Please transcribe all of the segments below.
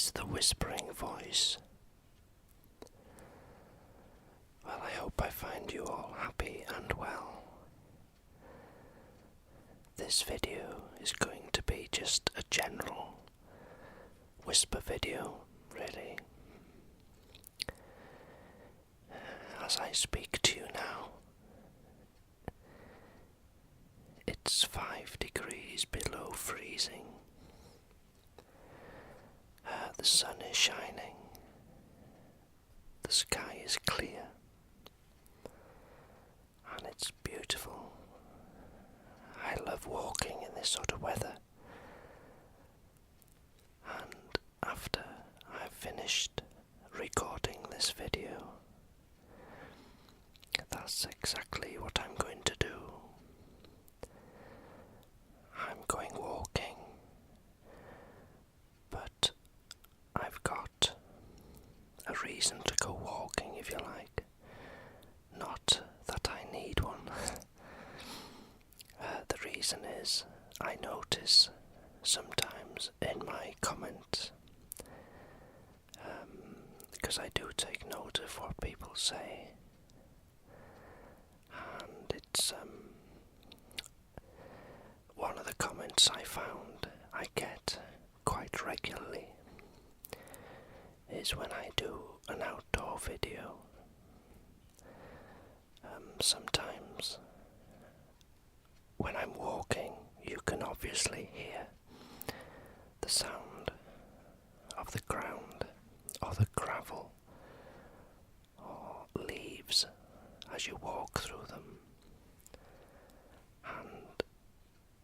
is the whispering voice. Well, I hope I find you all happy and well. This video is going to be just a general whisper video, really. As I speak to you now, it's 5 degrees below freezing. The sun is shining. The sky is clear. And it's beautiful. I love walking in this sort of weather. And after I've finished recording this video, that's exactly what I'm going to do. I'm going walking, but I've got a reason to go walking, if you like. Not that I need one. The reason is I notice sometimes in my comments, because I do take note of what people say, and it's one of the comments I found I get quite regularly is when I do an outdoor video. Sometimes when I'm walking, you can obviously hear the sound of the ground or the gravel or leaves as you walk through them, and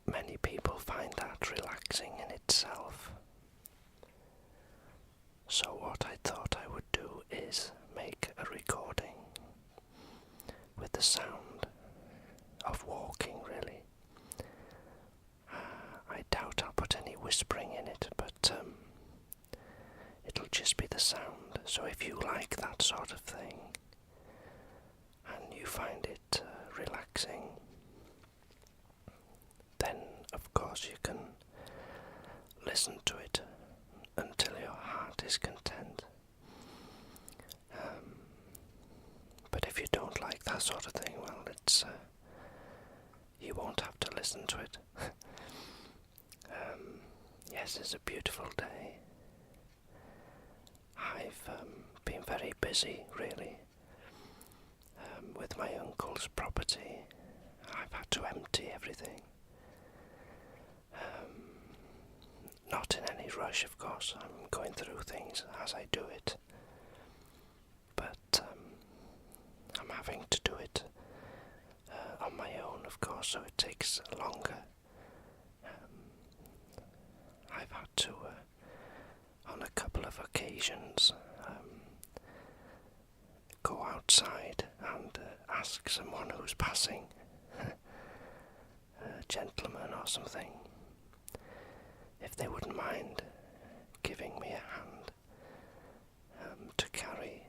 many people find that relaxing in itself. So what I thought I would do is make a recording with the sound of walking, really. I doubt I'll put any whispering in it, but it'll just be the sound. So if you like that sort of thing and you find it relaxing, then of course you can listen to it until your heart is content. But if you don't like that sort of thing, well, it's you won't have to listen to it. Yes, it's a beautiful day. I've been very busy, really, with my uncle's property. I've had to empty everything. Not in any rush, of course. I'm going through things as I do it. But I'm having to do it on my own, of course, so it takes longer. I've had to, on a couple of occasions, go outside and ask someone who's passing, a gentleman or something, if they wouldn't mind giving me a hand to carry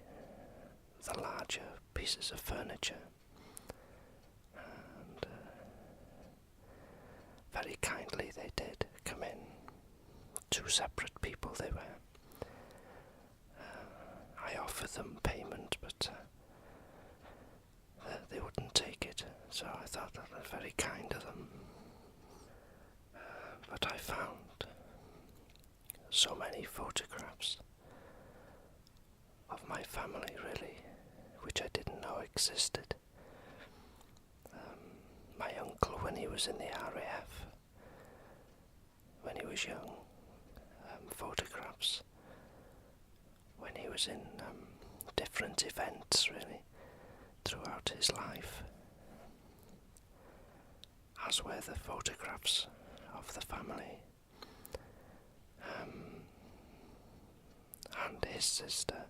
the larger pieces of furniture. And very kindly they did come in. 2 separate people they were. I offered them payment, but they wouldn't take it, so I thought that was very kind of them. But I found so many photographs of my family, really, which I didn't know existed. My uncle, when he was in the RAF, when he was young, photographs when he was in different events, really, throughout his life, as were the photographs of the family, and his sister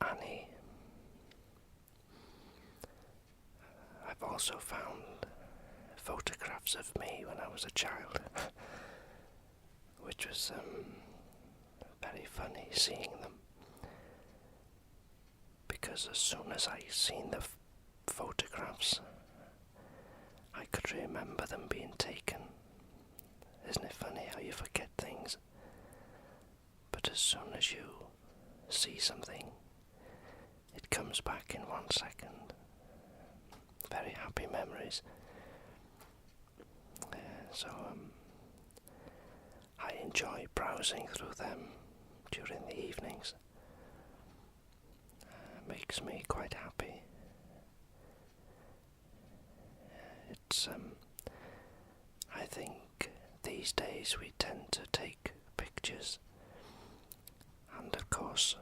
Annie. I've also found photographs of me when I was a child, which was very funny seeing them, because as soon as I seen the photographs, I could remember them being taken. Isn't it funny how you forget things? but as soon as you see something, it comes back in 1 second. Very happy memories. So I enjoy browsing through them during the evenings. Makes me quite happy. It's I think these days we tend to take pictures, and of course,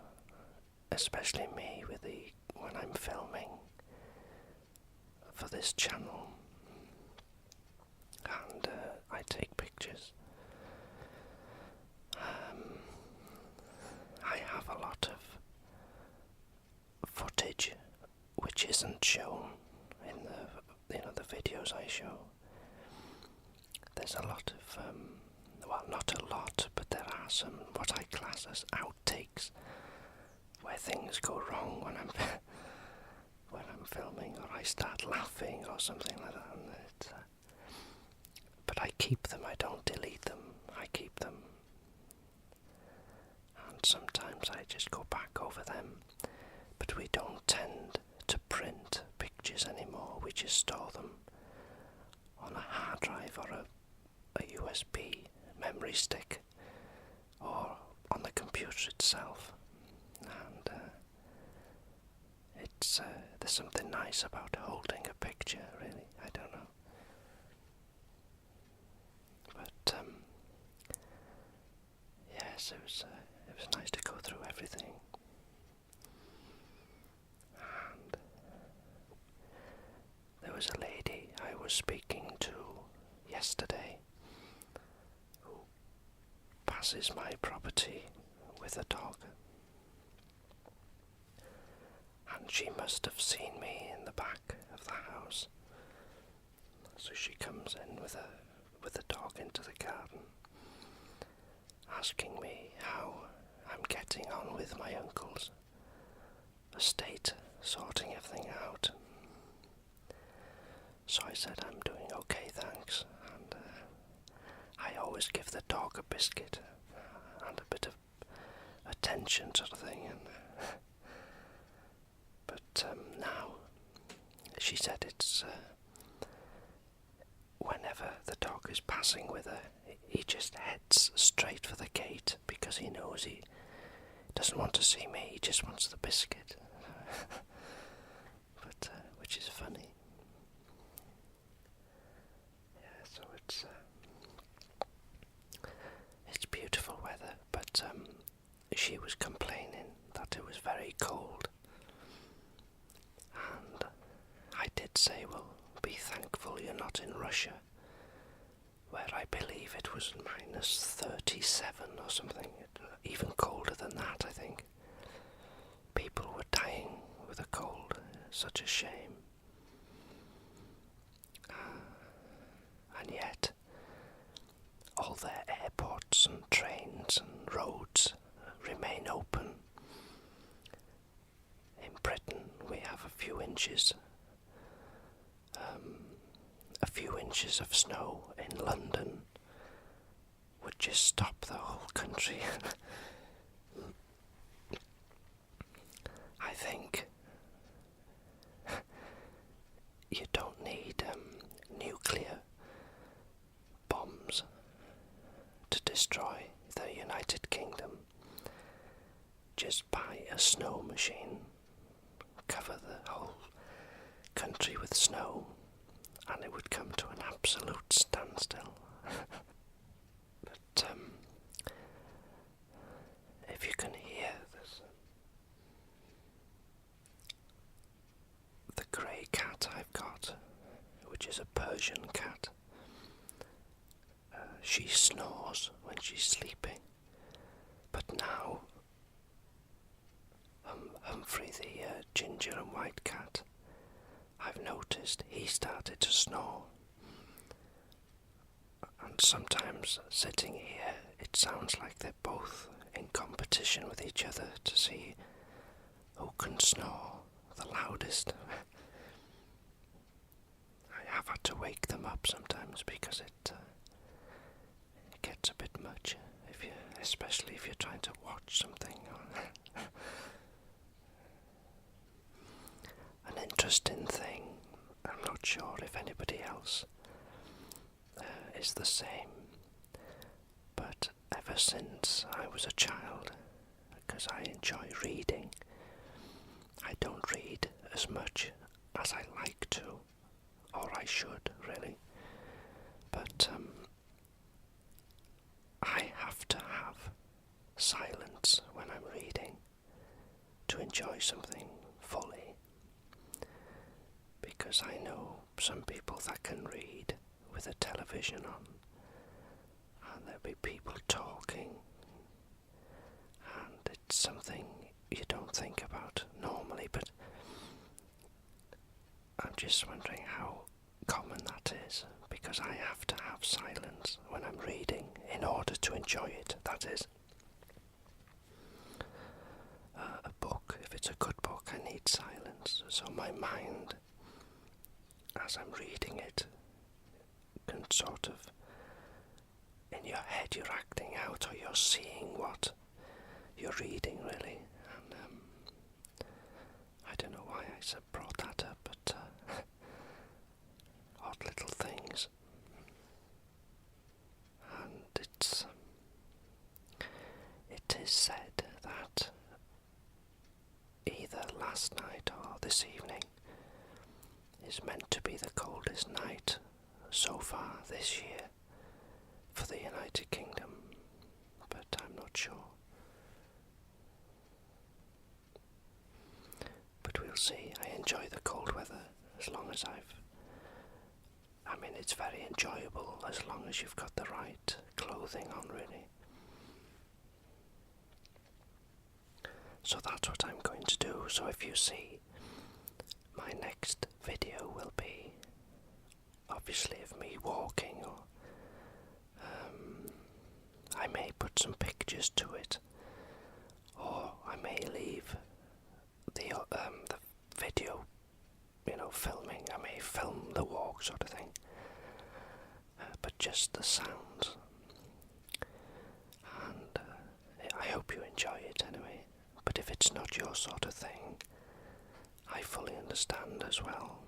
especially me when I'm filming for this channel, and I take pictures. I have a lot of footage which isn't shown in the videos I show. There's a lot of well, not a lot, but there are some what I class as outtakes, where things go wrong when I'm when I'm filming, or I start laughing or something like that. And but I keep them. I don't delete them. I keep them, and sometimes I just go back over them. But we don't tend to print pictures anymore. We just store them on a hard drive or a USB memory stick, or on the computer itself. And there's something nice about holding a picture, really. I don't know. But yes, it was nice to go through everything. And there was a lady I was speaking to yesterday who passes my property with a dog. And she must have seen me in the back of the house. So she comes in with a dog into the garden, asking me how I'm getting on with my uncle's estate, sorting everything out. So I said I'm doing okay, thanks, and I always give the dog a biscuit and a bit of attention, sort of thing. And but now she said it's whenever the dog is passing with her, he just heads straight for the gate because he knows he doesn't want to see me. He just wants the biscuit. But which is funny. So it's beautiful weather, but she was complaining that it was very cold, and I did say, well, be thankful you're not in Russia, where I believe it was minus 37 or something, even colder than that. I think people were dying with a cold. Such a shame. And yet, all their airports and trains and roads remain open. In Britain, we have a few inches of snow. In London would just stop the whole country. I think you don't need nuclear bombs to destroy the United Kingdom. Just buy a snow machine, cover the whole country with snow, and it would come to an absolute standstill. But if you can hear this, the grey cat I've got, which is a Persian cat, she snores when she's sleeping. But now Humphrey, the ginger and white cat, I've noticed he started to snore. And sometimes sitting here, it sounds like they're both in competition with each other to see who can snore the loudest. I have had to wake them up sometimes because it gets a bit much, especially if you're trying to is the same, but ever since I was a child, because I enjoy reading, I don't read as much as I like to, or I should really, but I have to have silence when I'm reading to enjoy something fully, because I know some people that can read with a television on, and there'll be people talking, and it's something you don't think about normally, but I'm just wondering how common that is, because I have to have silence when I'm reading in order to enjoy it, that is. A book, if it's a good book, I need silence, so my mind, as I'm reading it, can sort of, in your head you're acting out, or you're seeing what you're reading really, and I don't know why I brought that up, but odd little things. And it is said that either last night or this evening is meant to be the coldest night so far this year for the United Kingdom, but I'm not sure. But we'll see. I enjoy the cold weather as long as it's very enjoyable as long as you've got the right clothing on, really. So that's what I'm going to do. So if you see, my next video will be obviously of me walking, or I may put some pictures to it, or I may leave the video, filming. I may film the walk sort of thing, but just the sounds. And I hope you enjoy it anyway. But if it's not your sort of thing, I fully understand as well.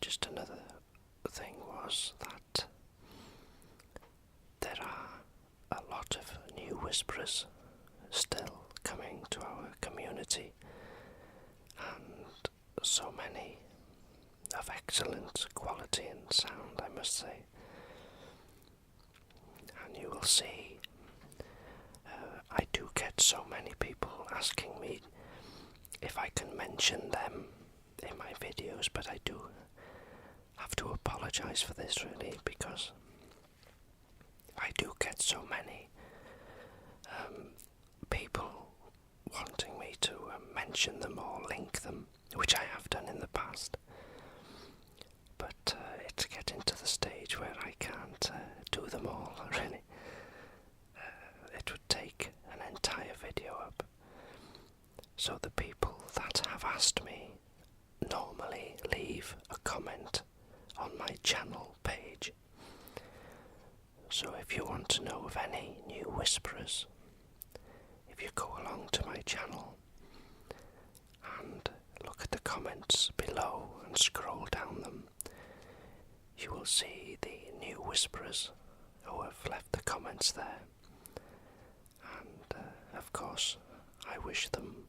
Just another thing was that there are a lot of new whisperers still coming to our community, and so many of excellent quality and sound, I must say. And you will see, I do get so many people asking me if I can mention them in my videos, but I do have to apologise for this really, because I do get so many people wanting me to mention them or link them, which I have done in the past, but it's getting to the stage where I can't do them all really. It would take an entire video up. So the people that have asked me normally leave a comment on my channel page. So if you want to know of any new whisperers, if you go along to my channel and look at the comments below and scroll down them, you will see the new whisperers who have left the comments there. And of course, I wish them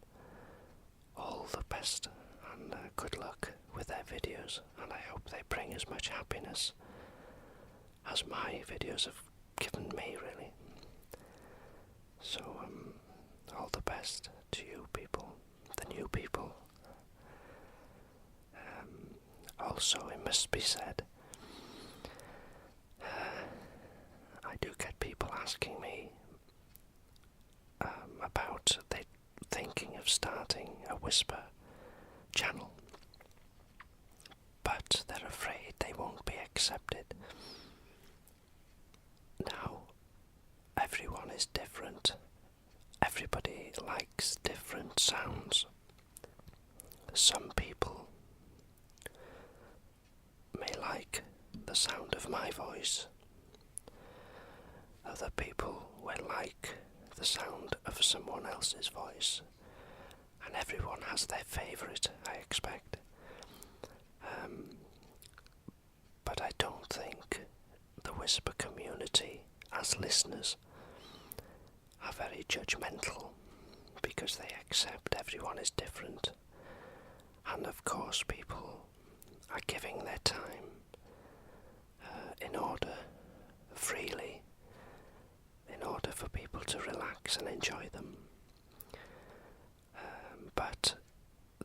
all the best and good luck with their videos, and I hope they bring as much happiness as my videos have given me, really. So all the best to you people, the new people. Also, it must be said, I do get people asking me about they thinking of starting a whisper channel, but they're afraid they won't be accepted. Now, everyone is different. Everybody likes different sounds. Some people may like the sound of my voice. Other people will like the sound of someone else's voice. and everyone has their favourite, I expect. But I don't think the Whisper community, as listeners, are very judgmental, because they accept everyone is different, and of course people are giving their time in order, freely, in order for people to relax and enjoy them. But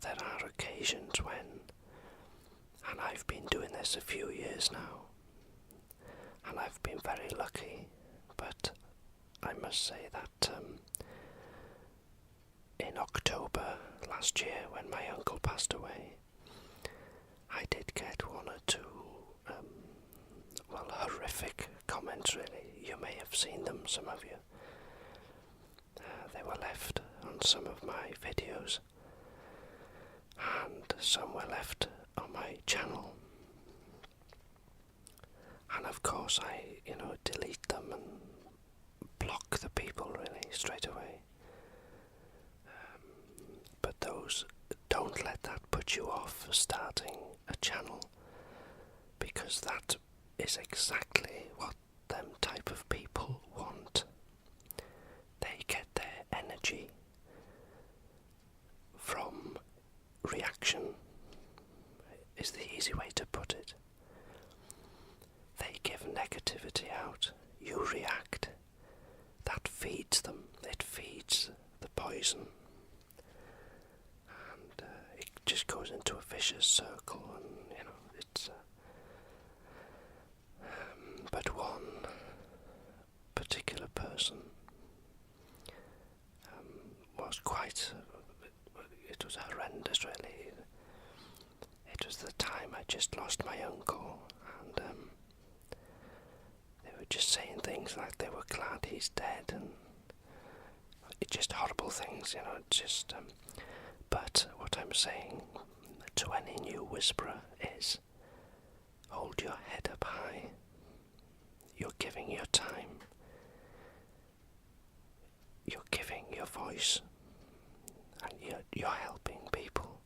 there are occasions when, and I've been doing this a few years now, and I've been very lucky, but I must say that in October last year, when my uncle passed away, I did get one or two horrific comments, really. You may have seen them, some of you. They were left on some of my videos, and some were left on my channel. And of course I, delete them and block the people, really, straight away. But don't let that put you off starting a channel, because that is exactly what them type of people want. They get their energy from reaction, is the easy way to put it. They give negativity out, you react. That feeds them, it feeds the poison. And it just goes into a vicious circle, and it's but one particular person was quite, it was horrendous, really. It was the time I just lost my uncle, and they were just saying things like they were glad he's dead, and just horrible things, just but what I'm saying to any new whisperer is, hold your head up high. You're giving your time, you're giving your voice, and you're helping people.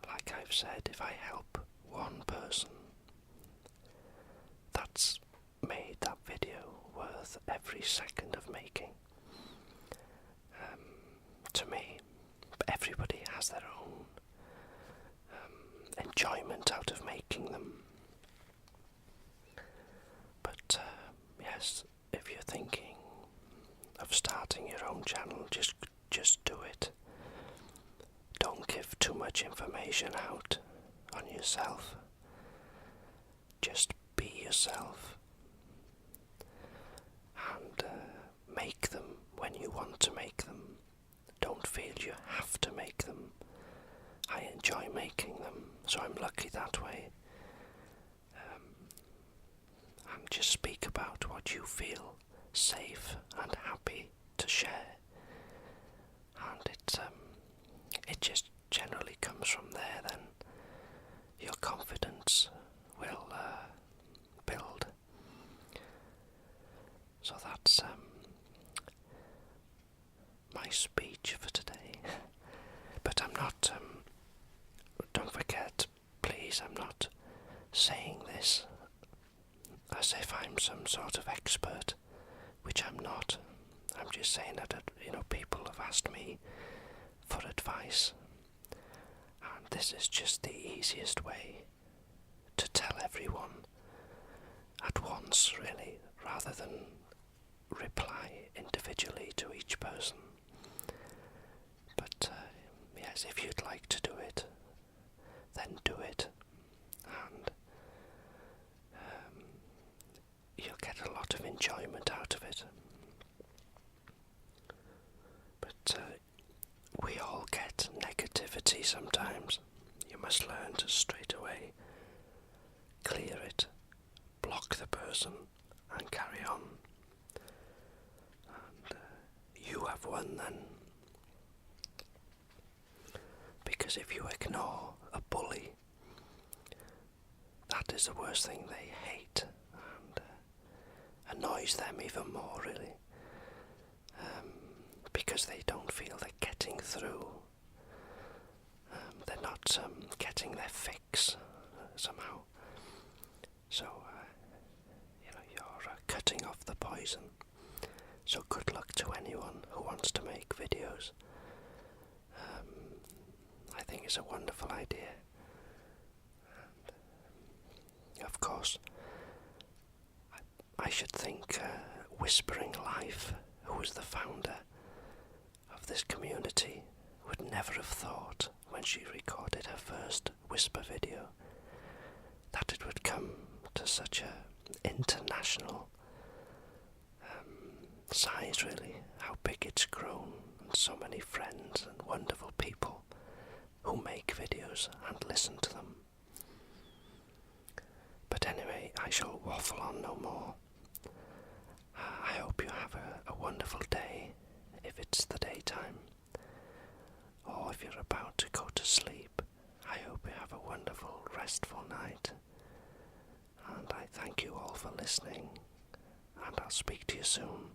Like I've said, if I help one person, that's made that video worth every second of making. To me, everybody has their own enjoyment out of making them. But yes, if you're thinking of starting your own channel, just do it. Don't give too much information out on yourself. Just be yourself, and make them when you want to make them. Don't feel you have to make them. I enjoy making them, so I'm lucky that way. And just speak about what you feel safe and happy to share. And it just generally comes from there. Then your confidence will build. So that's my speech for today. But I'm not, don't forget, please, I'm not saying this as if I'm some sort of expert, which I'm not. I'm just saying that, people have asked me for advice, and this is just the easiest way to tell everyone at once, really, rather than reply individually to each person. But yes, if you'd like to do it, then do it, and you'll get a lot of enjoyment out of it. But we all get negativity sometimes. You must learn to straight away clear it, block the person, and carry on. And you have won then. Because if you ignore a bully, that is the worst thing they hate, and annoys them even more, really. because they don't feel they're getting through. They're not getting their fix somehow. So, you're cutting off the poison. So good luck to anyone who wants to make videos. I think it's a wonderful idea. And, of course, I should think Whispering Life, who was the founder of this community, would never have thought when she recorded her first whisper video that it would come to such a international size, really, how big it's grown, and so many friends and wonderful people who make videos and listen to them. But anyway, I shall waffle on no more. I hope you have a wonderful day, if it's the daytime, or if you're about to go to sleep. I hope you have a wonderful, restful night, and I thank you all for listening, and I'll speak to you soon.